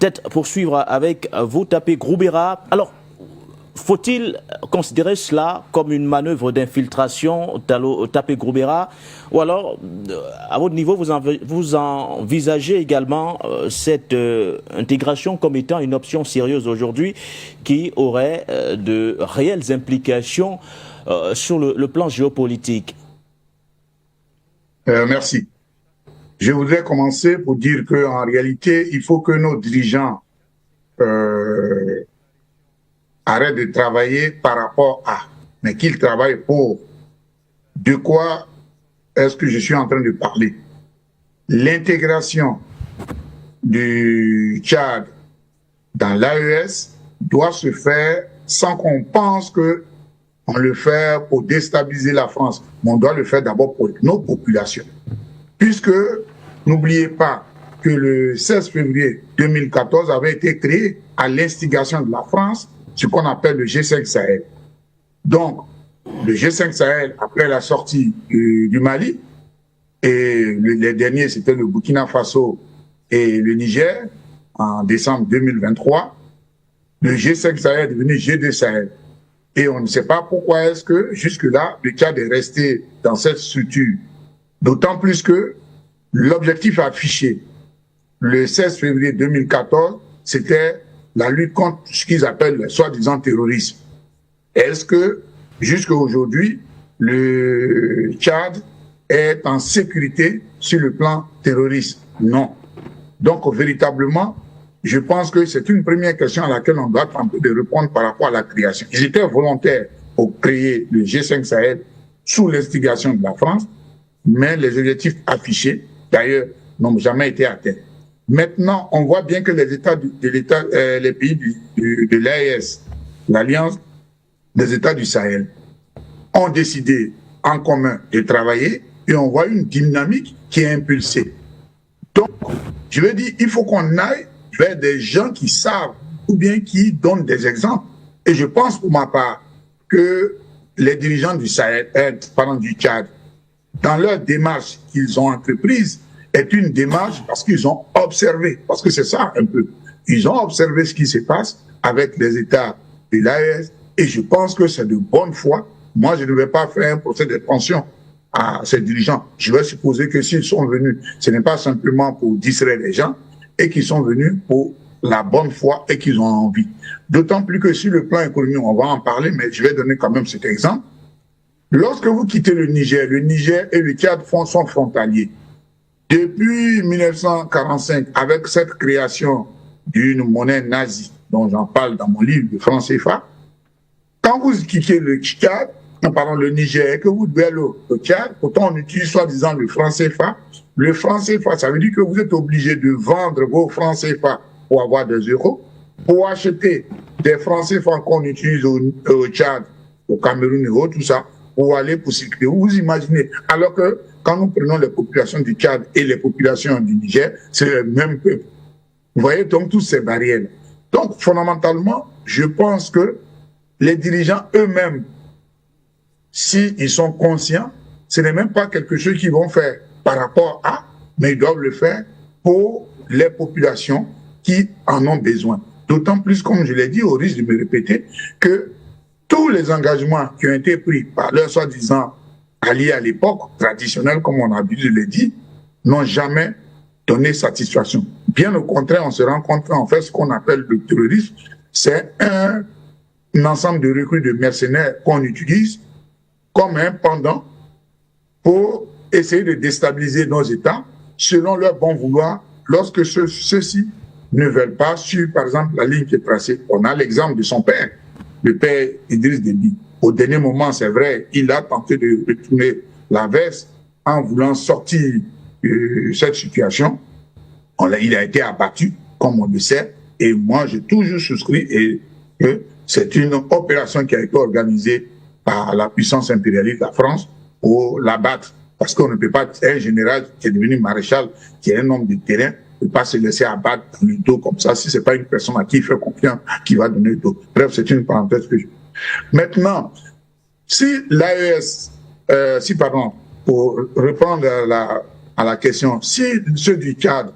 peut-être poursuivre avec vous, Tapé Groubera. Alors, faut-il considérer cela comme une manœuvre d'infiltration, Tapé Groubera, ou alors, à votre niveau, vous envisagez également cette intégration comme étant une option sérieuse aujourd'hui qui aurait de réelles implications sur le plan géopolitique? Merci. Je voudrais commencer pour dire qu'en réalité, il faut que nos dirigeants arrête de travailler par rapport à, mais qu'il travaille pour. De quoi est-ce que je suis en train de parler? L'intégration du Tchad dans l'AES doit se faire sans qu'on pense qu'on le fait pour déstabiliser la France, mais on doit le faire d'abord pour nos populations. Puisque, n'oubliez pas que le 16 février 2014 avait été créé à l'instigation de la France ce qu'on appelle le G5 Sahel. Donc, le G5 Sahel, après la sortie du Mali, et les derniers, c'était le Burkina Faso et le Niger, en décembre 2023, le G5 Sahel est devenu G2 Sahel. Et on ne sait pas pourquoi est-ce que, jusque-là, le Tchad est resté dans cette structure. D'autant plus que l'objectif affiché, le 16 février 2014, c'était la lutte contre ce qu'ils appellent le soi-disant terrorisme. Est-ce que, jusqu'à aujourd'hui, le Tchad est en sécurité sur le plan terroriste? Non. Donc, véritablement, je pense que c'est une première question à laquelle on doit tenter de répondre par rapport à la création. Ils étaient volontaires pour créer le G5 Sahel sous l'instigation de la France, mais les objectifs affichés, d'ailleurs, n'ont jamais été atteints. Maintenant, on voit bien que les pays de l'AES, l'Alliance des États du Sahel, ont décidé en commun de travailler et on voit une dynamique qui est impulsée. Donc, je veux dire, il faut qu'on aille vers des gens qui savent ou bien qui donnent des exemples. Et je pense pour ma part que les dirigeants du Sahel, du Tchad, dans leur démarche qu'ils ont entreprise, est une démarche parce qu'ils ont observé, parce que c'est ça un peu, ils ont observé ce qui se passe avec les États de l'AES et je pense que c'est de bonne foi. Moi, je ne vais pas faire un procès de pension à ces dirigeants. Je vais supposer que s'ils sont venus, ce n'est pas simplement pour distraire les gens et qu'ils sont venus pour la bonne foi et qu'ils ont envie. D'autant plus que sur le plan économique, on va en parler, mais je vais donner quand même cet exemple. Lorsque vous quittez le Niger et le Tchad sont frontaliers. Depuis 1945, avec cette création d'une monnaie nazie, dont j'en parle dans mon livre de franc CFA, quand vous quittez le Tchad, le Niger, et que vous devez aller au Tchad, pourtant on utilise soi-disant le franc CFA. Le franc CFA, ça veut dire que vous êtes obligé de vendre vos francs CFA pour avoir des euros, pour acheter des francs CFA qu'on utilise au Tchad, au Cameroun et autres, tout ça, pour aller pour circuler. Vous imaginez, alors que quand nous prenons les populations du Tchad et les populations du Niger, c'est le même peuple. Vous voyez donc toutes ces barrières. Donc, fondamentalement, je pense que les dirigeants eux-mêmes, s'ils sont conscients, ce n'est même pas quelque chose qu'ils vont faire par rapport à, mais ils doivent le faire pour les populations qui en ont besoin. D'autant plus, comme je l'ai dit, au risque de me répéter, que tous les engagements qui ont été pris par leurs soi-disant alliés à l'époque, traditionnels, comme on a l'habitude de le dire, n'ont jamais donné satisfaction. Bien au contraire, on se rend compte qu'en fait, ce qu'on appelle le terrorisme, c'est un ensemble de recrues de mercenaires qu'on utilise comme un pendant pour essayer de déstabiliser nos États selon leur bon vouloir lorsque ceux-ci ne veulent pas suivre, par exemple, la ligne qui est tracée. On a l'exemple de son père, le père Idriss Déby. Au dernier moment, c'est vrai, il a tenté de retourner la veste en voulant sortir de cette situation. Il a été abattu, comme on le sait, et moi, j'ai toujours souscrit et que c'est une opération qui a été organisée par la puissance impérialiste de la France pour l'abattre. Parce qu'on ne peut pas, un général qui est devenu maréchal, qui est un homme de terrain, ne peut pas se laisser abattre dans le dos comme ça, si ce n'est pas une personne à qui il fait confiance, qui va donner le dos. Bref, c'est une parenthèse que je... Maintenant, si l'AES, pour répondre à la question, si ceux du Tchad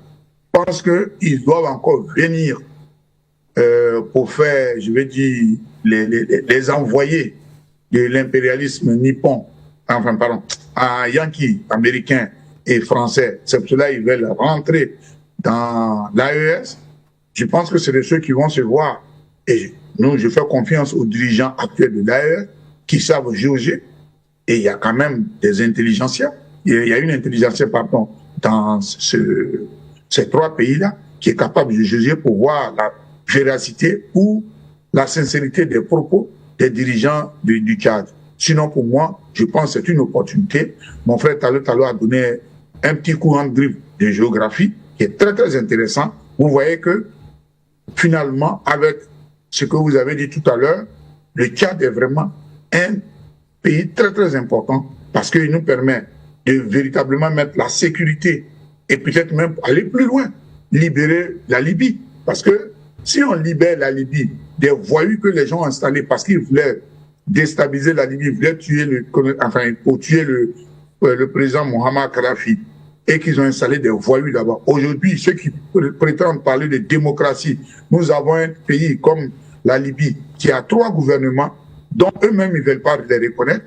pense qu'ils doivent encore venir pour faire, je vais dire, les envoyés de l'impérialisme nippon, enfin, pardon, Yankees, américains et français. C'est pour cela qu'ils veulent rentrer dans l'AES. Je pense que c'est de ceux qui vont se voir. Et nous, je fais confiance aux dirigeants actuels de l'AES qui savent jauger. Et il y a quand même des intelligentsiens. Il y a une intelligentsia, pardon, dans ces trois pays-là qui est capable de juger pour voir la véracité ou la sincérité des propos des dirigeants du Tchad. Sinon, pour moi, je pense que c'est une opportunité. Mon frère Talo a donné un petit courant de griffe de géographie qui est très, très intéressant. Vous voyez que, finalement, avec ce que vous avez dit tout à l'heure, le Tchad est vraiment un pays très, très important parce qu'il nous permet de véritablement mettre la sécurité et peut-être même aller plus loin, libérer la Libye. Parce que si on libère la Libye des voyous que les gens ont installés parce qu'ils voulaient déstabiliser la Libye, ils voulaient tuer pour tuer le président Mohamed Kadhafi et qu'ils ont installé des voyous là-bas. Aujourd'hui, ceux qui prétendent parler de démocratie, nous avons un pays comme la Libye qui a 3 gouvernements dont eux-mêmes ils ne veulent pas les reconnaître,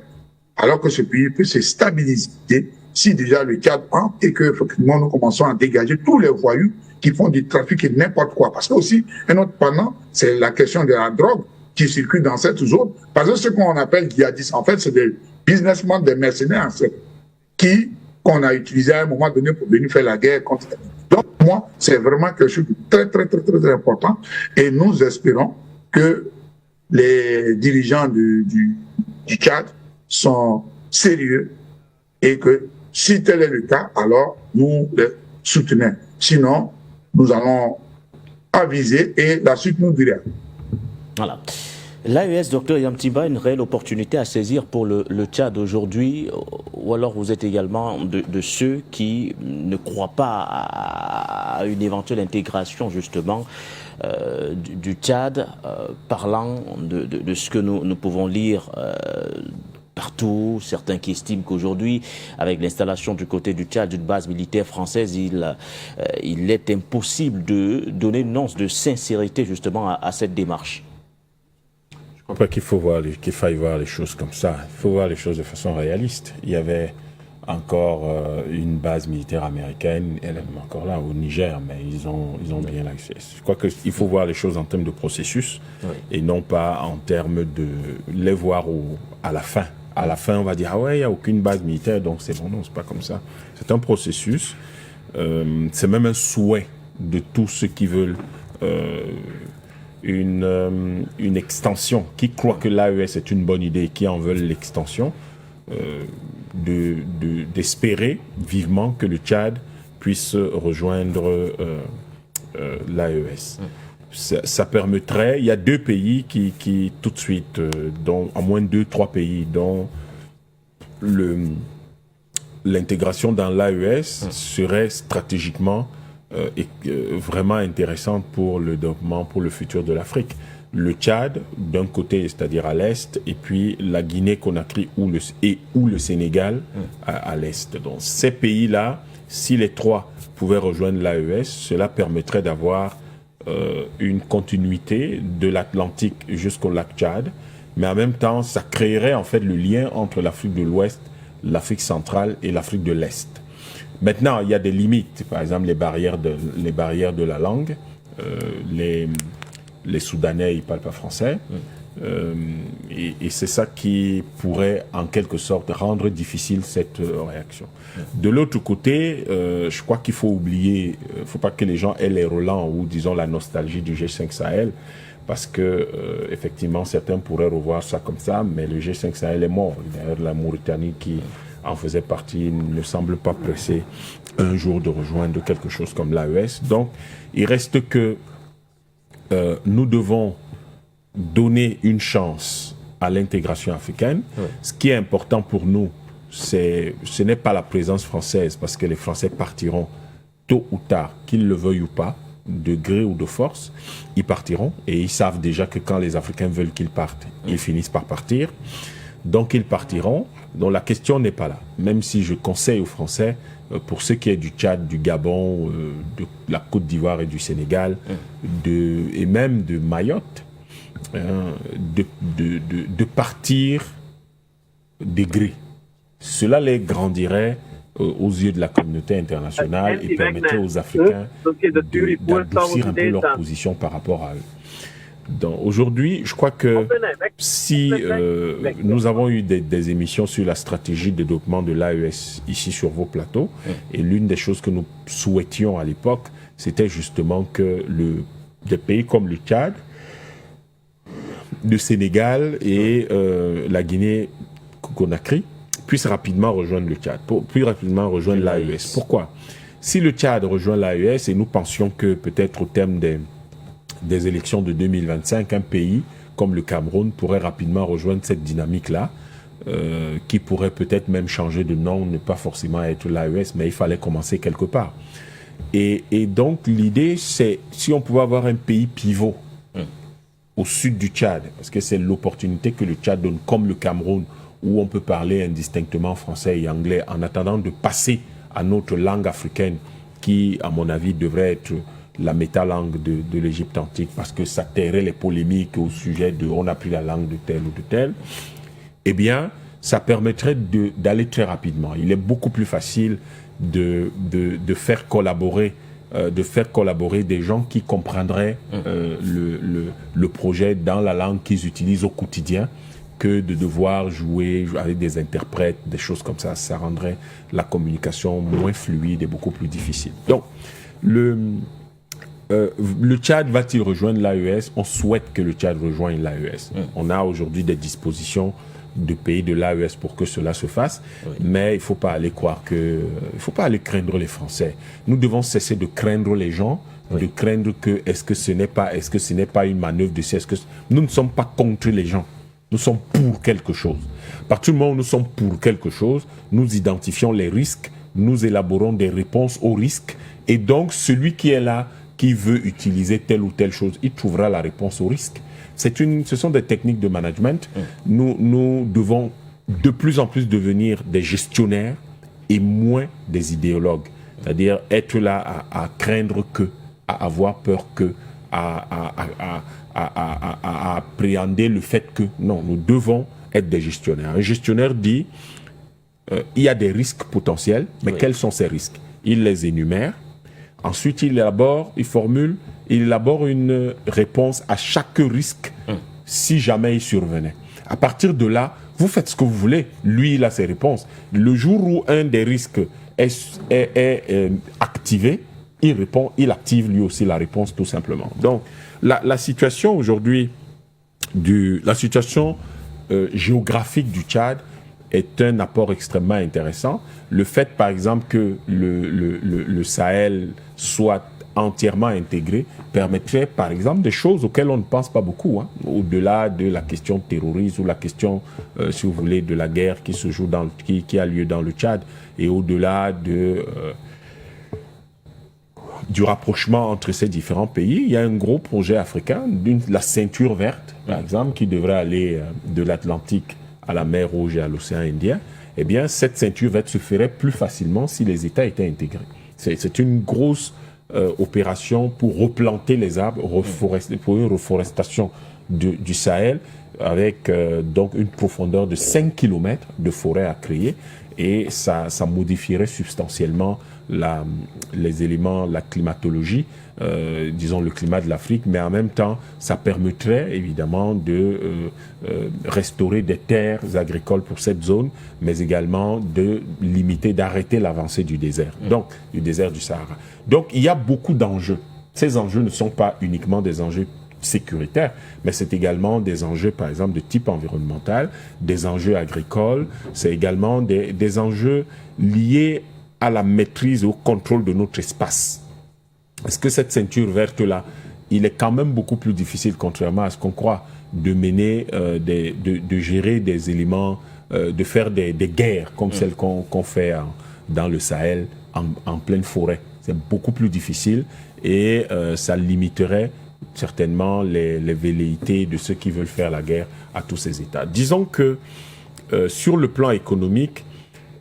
alors que ce pays peut se stabiliser si déjà le Tchad prend et que effectivement nous commençons à dégager tous les voyous qui font du trafic et n'importe quoi. Parce que aussi, un autre pendant, c'est la question de la drogue qui circule dans cette zone. Parce que ce qu'on appelle djihadistes, en fait, c'est des businessmen, des mercenaires, qu'on a utilisé à un moment donné pour venir faire la guerre contre. Donc, moi, c'est vraiment quelque chose de très, très, très, très, très important. Et nous espérons que les dirigeants du Tchad sont sérieux et que si tel est le cas, alors nous les soutenons. Sinon, nous allons aviser et la suite nous dira. Voilà. L'AES, docteur Yamtiba, une réelle opportunité à saisir pour le Tchad aujourd'hui, ou alors vous êtes également de ceux qui ne croient pas à une éventuelle intégration justement du Tchad, parlant de ce que nous pouvons lire partout, certains qui estiment qu'aujourd'hui, avec l'installation du côté du Tchad d'une base militaire française, il est impossible de donner une once de sincérité justement à cette démarche. Je ne crois pas qu'il faille voir les choses comme ça. Il faut voir les choses de façon réaliste. Il y avait encore une base militaire américaine, elle est encore là, au Niger, mais ils ont bien l'accès. Je crois qu'il faut voir les choses en termes de processus, oui, et non pas en termes de les voir à la fin. À la fin, on va dire, ah ouais, il n'y a aucune base militaire, donc c'est bon. Non, c'est pas comme ça. C'est un processus. C'est même un souhait de tous ceux qui veulent une extension, qui croient que l'AES est une bonne idée, qui en veulent l'extension, d'espérer vivement que le Tchad puisse rejoindre l'AES. Ça permettrait, il y a 2 pays qui tout de suite, dont en moins de 2-3 pays, dont l'intégration dans l'AES serait stratégiquement vraiment intéressante pour le développement, pour le futur de l'Afrique. Le Tchad, d'un côté, c'est-à-dire à l'est, et puis la Guinée-Conakry ou le Sénégal à l'est. Donc ces pays-là, si les 3 pouvaient rejoindre l'AES, cela permettrait d'avoir une continuité de l'Atlantique jusqu'au lac Tchad, mais en même temps, ça créerait en fait le lien entre l'Afrique de l'Ouest, l'Afrique centrale et l'Afrique de l'Est. Maintenant, il y a des limites, par exemple les barrières de la langue. Les Soudanais, ils ne parlent pas français. Et c'est ça qui pourrait, en quelque sorte, rendre difficile cette réaction. De l'autre côté, je crois qu'il faut oublier, il ne faut pas que les gens aient les relents ou, disons, la nostalgie du G5 Sahel, parce que, effectivement, certains pourraient revoir ça comme ça, mais le G5 Sahel est mort. D'ailleurs, la Mauritanie qui en faisait partie ne semble pas pressée un jour de rejoindre quelque chose comme l'AES. Donc, il reste que nous devons donner une chance à l'intégration africaine. Oui. Ce qui est important pour nous, ce n'est pas la présence française, parce que les Français partiront tôt ou tard, qu'ils le veuillent ou pas, de gré ou de force, ils partiront, et ils savent déjà que quand les Africains veulent qu'ils partent, ils finissent par partir. Donc ils partiront. Donc la question n'est pas là. Même si je conseille aux Français, pour ce qui est du Tchad, du Gabon, de la Côte d'Ivoire et du Sénégal, et même de Mayotte, de partir des gris. Cela les grandirait aux yeux de la communauté internationale et permettrait aux Africains d'adoucir un peu leur position par rapport à eux. Donc, aujourd'hui, je crois que si nous avons eu des émissions sur la stratégie de développement de l'AES ici sur vos plateaux, et l'une des choses que nous souhaitions à l'époque, c'était justement que des pays comme le Tchad, le Sénégal et la Guinée-Conakry puissent rapidement rejoindre le Tchad, plus rapidement rejoindre l'AES. Pourquoi? Si le Tchad rejoint l'AES, et nous pensions que peut-être au terme des élections de 2025, un pays comme le Cameroun pourrait rapidement rejoindre cette dynamique-là, qui pourrait peut-être même changer de nom, ne pas forcément être l'AES, mais il fallait commencer quelque part. Et donc l'idée, c'est si on pouvait avoir un pays pivot au sud du Tchad, parce que c'est l'opportunité que le Tchad donne, comme le Cameroun, où on peut parler indistinctement français et anglais, en attendant de passer à notre langue africaine, qui, à mon avis, devrait être la métalangue de l'Égypte antique, parce que ça tairait les polémiques au sujet de on a pris la langue de tel ou de tel, eh bien, ça permettrait d'aller très rapidement. Il est beaucoup plus facile de faire collaborer des gens qui comprendraient le projet dans la langue qu'ils utilisent au quotidien, que de devoir jouer avec des interprètes, des choses comme ça. Ça rendrait la communication moins fluide et beaucoup plus difficile. Donc, le Tchad va-t-il rejoindre l'AES? On souhaite que le Tchad rejoigne l'AES. On a aujourd'hui des dispositions de pays de l'AES pour que cela se fasse, mais il ne faut pas aller il faut pas aller craindre les Français. Nous devons cesser de craindre les gens, de craindre que est-ce que ce n'est pas une manœuvre de nous ne sommes pas contre les gens. Nous sommes pour quelque chose. À partir du moment où nous sommes pour quelque chose, nous identifions les risques, nous élaborons des réponses aux risques, et donc celui qui est là, qui veut utiliser telle ou telle chose, il trouvera la réponse aux risques. Ce sont des techniques de management. Nous devons de plus en plus devenir des gestionnaires et moins des idéologues. C'est-à-dire être là à craindre que, à avoir peur que, à appréhender le fait que non, nous devons être des gestionnaires. Un gestionnaire dit il y a des risques potentiels, mais quels sont ces risques? Il les énumère. Ensuite, il élabore une réponse à chaque risque si jamais il survenait. À partir de là, vous faites ce que vous voulez. Lui, il a ses réponses. Le jour où un des risques est activé, il active lui aussi la réponse tout simplement. Donc, la situation aujourd'hui, la situation géographique du Tchad est un apport extrêmement intéressant. Le fait, par exemple, que le Sahel soit entièrement intégré permettrait, par exemple, des choses auxquelles on ne pense pas beaucoup, au-delà de la question terrorisme ou la question, si vous voulez, de la guerre qui se joue qui a lieu dans le Tchad, et au-delà du rapprochement entre ces différents pays. Il y a un gros projet africain, la ceinture verte, par exemple, qui devrait aller de l'Atlantique à la mer Rouge et à l'océan Indien. Eh bien, cette ceinture verte se ferait plus facilement si les États étaient intégrés. C'est une grosse opération pour replanter les arbres, pour une reforestation du Sahel, avec donc une profondeur de 5 km de forêt à créer, et ça modifierait substantiellement les éléments, la climatologie, disons le climat de l'Afrique, mais en même temps, ça permettrait évidemment de restaurer des terres agricoles pour cette zone, mais également d'arrêter l'avancée du désert, donc du désert du Sahara. Donc il y a beaucoup d'enjeux. Ces enjeux ne sont pas uniquement des enjeux sécuritaires, mais c'est également des enjeux, par exemple, de type environnemental, des enjeux agricoles, c'est également des enjeux liés à la maîtrise et au contrôle de notre espace. Est-ce que cette ceinture verte-là, il est quand même beaucoup plus difficile, contrairement à ce qu'on croit, de mener, de gérer des éléments, de faire des guerres comme celles qu'on fait dans le Sahel, en pleine forêt. C'est beaucoup plus difficile et ça limiterait certainement les velléités de ceux qui veulent faire la guerre à tous ces États. Disons que sur le plan économique,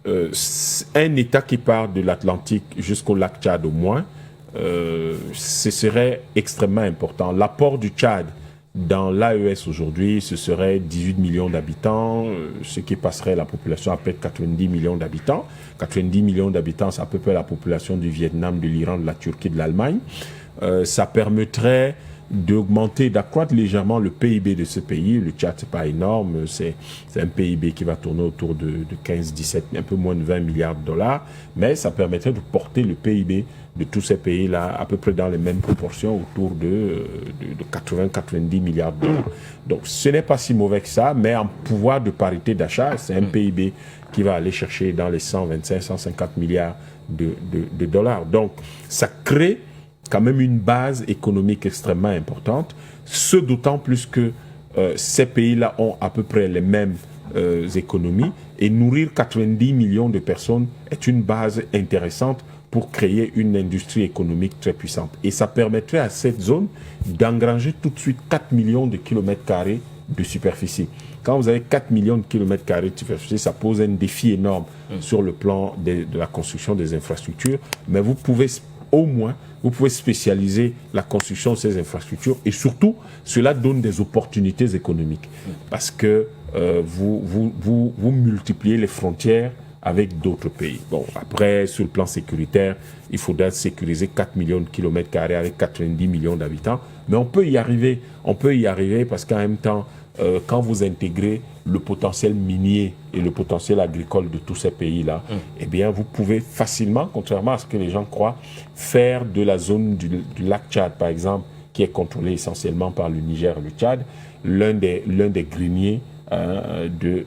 un État qui part de l'Atlantique jusqu'au lac Tchad au moins, ce serait extrêmement important. L'apport du Tchad dans l'AES aujourd'hui, ce serait 18 millions d'habitants, ce qui passerait la population à peu près 90 millions d'habitants. 90 millions d'habitants, c'est à peu près la population du Vietnam, de l'Iran, de la Turquie, de l'Allemagne. Ça permettrait d'accroître légèrement le PIB de ce pays. Le Tchad, c'est pas énorme, c'est un PIB qui va tourner autour de 15, 17, un peu moins de 20 milliards de dollars, mais ça permettrait de porter le PIB de tous ces pays-là à peu près dans les mêmes proportions, autour de 80-90 milliards de dollars. Donc ce n'est pas si mauvais que ça, mais en pouvoir de parité d'achat, c'est un PIB qui va aller chercher dans les 125-150 milliards de dollars. Donc ça crée quand même une base économique extrêmement importante, ce d'autant plus que ces pays-là ont à peu près les mêmes économies, et nourrir 90 millions de personnes est une base intéressante pour créer une industrie économique très puissante. Et ça permettrait à cette zone d'engranger tout de suite 4 millions de kilomètres carrés de superficie. Quand vous avez 4 millions de kilomètres carrés de superficie, ça pose un défi énorme sur le plan de la construction des infrastructures, mais vous pouvez au moins spécialiser la construction de ces infrastructures, et surtout, cela donne des opportunités économiques parce que vous multipliez les frontières avec d'autres pays. Bon, après, sur le plan sécuritaire, il faudra sécuriser 4 millions de kilomètres carrés avec 90 millions d'habitants, mais on peut y arriver parce qu'en même temps, quand vous intégrez le potentiel minier et le potentiel agricole de tous ces pays-là, eh bien, vous pouvez facilement, contrairement à ce que les gens croient, faire de la zone du lac Tchad, par exemple, qui est contrôlée essentiellement par le Niger et le Tchad, l'un des greniers de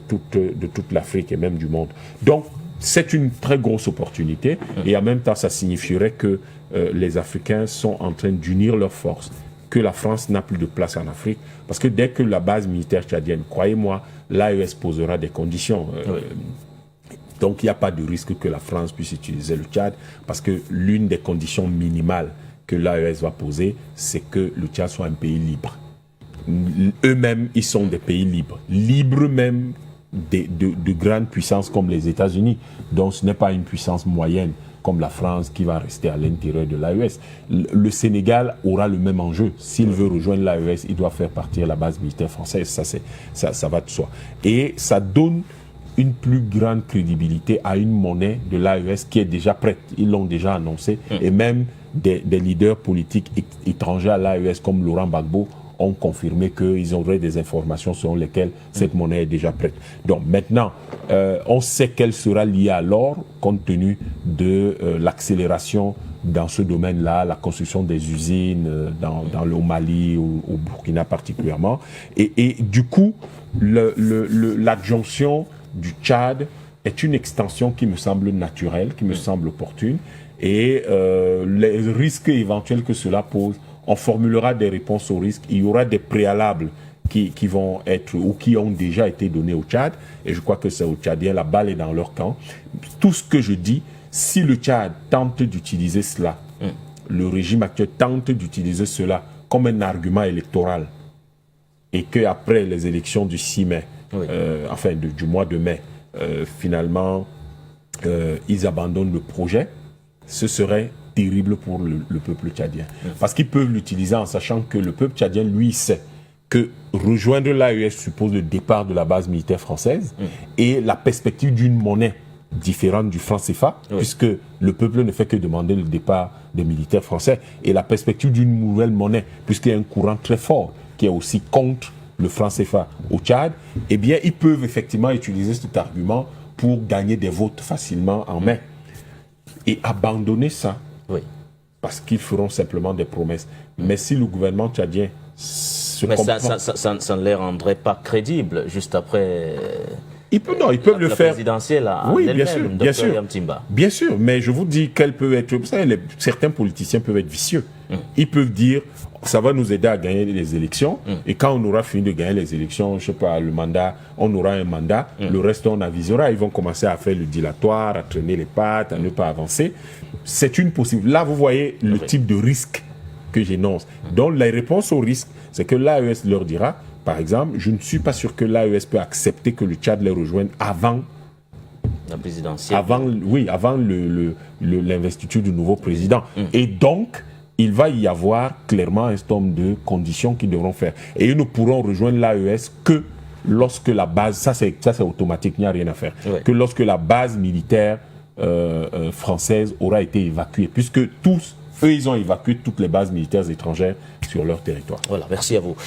toute l'Afrique et même du monde. Donc, c'est une très grosse opportunité, et en même temps, ça signifierait que les Africains sont en train d'unir leurs forces, que la France n'a plus de place en Afrique, parce que dès que la base militaire tchadienne, croyez-moi, l'AES posera des conditions. Donc il n'y a pas de risque que la France puisse utiliser le Tchad, parce que l'une des conditions minimales que l'AES va poser, c'est que le Tchad soit un pays libre. Eux-mêmes, ils sont des pays libres même de grandes puissances comme les États-Unis. Donc ce n'est pas une puissance moyenne comme la France qui va rester à l'intérieur de l'AES. Le Sénégal aura le même enjeu. S'il veut rejoindre l'AES, il doit faire partir la base militaire française. Ça va de soi. Et ça donne une plus grande crédibilité à une monnaie de l'AES qui est déjà prête. Ils l'ont déjà annoncé. Et même des leaders politiques étrangers à l'AES comme Laurent Gbagbo ont confirmé qu'ils auraient des informations selon lesquelles cette monnaie est déjà prête. Donc maintenant, on sait qu'elle sera liée à l'or, compte tenu de l'accélération dans ce domaine-là, la construction des usines dans le Mali, au Burkina particulièrement. Et du coup, l'adjonction du Tchad est une extension qui me semble naturelle, qui me semble opportune, et les risques éventuels que cela pose, on formulera des réponses aux risques. Il y aura des préalables qui vont être ou qui ont déjà été donnés au Tchad. Et je crois que c'est aux Tchadiens, la balle est dans leur camp. Tout ce que je dis, si le Tchad tente d'utiliser cela, le régime actuel tente d'utiliser cela comme un argument électoral, et qu'après les élections du 6 mai, du mois de mai, finalement, ils abandonnent le projet, ce serait terrible pour le peuple tchadien. Parce qu'ils peuvent l'utiliser en sachant que le peuple tchadien, lui, sait que rejoindre l'AES suppose le départ de la base militaire française et la perspective d'une monnaie différente du franc CFA, puisque le peuple ne fait que demander le départ des militaires français, et la perspective d'une nouvelle monnaie, puisqu'il y a un courant très fort qui est aussi contre le franc CFA au Tchad, eh bien, ils peuvent effectivement utiliser cet argument pour gagner des votes facilement en mai. Et abandonner ça, parce qu'ils feront simplement des promesses. Mais si le gouvernement tchadien ça ne les rendrait pas crédibles juste après... Ils peuvent le faire. Présidentielle oui, bien sûr. Bien sûr, mais je vous dis qu'elle peut être... Vous savez, certains politiciens peuvent être vicieux. Ils peuvent dire, ça va nous aider à gagner les élections, et quand on aura fini de gagner les élections, je sais pas, le mandat, on aura un mandat, le reste on avisera, ils vont commencer à faire le dilatoire, à traîner les pattes, à ne pas avancer. C'est une possibilité. Là, vous voyez le type de risque que j'énonce. Donc, la réponse au risque, c'est que l'AES leur dira, par exemple, je ne suis pas sûr que l'AES peut accepter que le Tchad les rejoigne avant la présidentielle. Avant l'investiture du nouveau président. Et donc, il va y avoir clairement un certain nombre de conditions qu'ils devront faire. Et ils ne pourront rejoindre l'AES que lorsque la base, ça c'est automatique, il n'y a rien à faire, que lorsque la base militaire française aura été évacuée, puisque eux, ils ont évacué toutes les bases militaires étrangères sur leur territoire. Voilà, merci à vous.